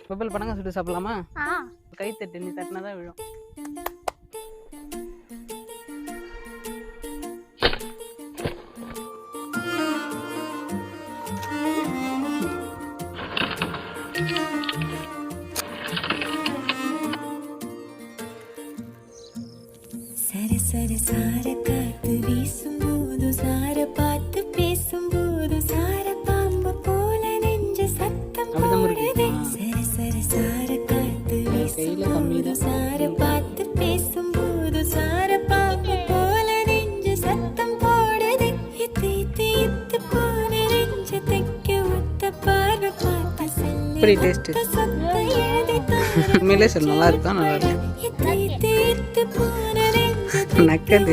பப்பல் பனங்க சுட்டு சாப்பிடலாமா? ஆ கை தட்டு, நீ தட்டினா தான் விழும். சரி சரி சார காத்து வீசும்போது சார பார்த்து பேசும்போது சார பாம்பு போல நெஞ்சு சத்தம் போடுதே. சரி சரி சார காத்து வீசும்போது சார பார்த்து பேசும்போது சார பாம்பு போல நெஞ்சு சத்தம் போடுதே. இத்து இத்து இத்து போன நெஞ்சு தைக்க ஒத்த பார்வை பார்த்து இப்படி டேஸ்ட் உண்மையிலே சொல்லு, நல்லா இருக்கா? நல்லா இருக்கு. இத்து இத்து இத்து போன நக்கல்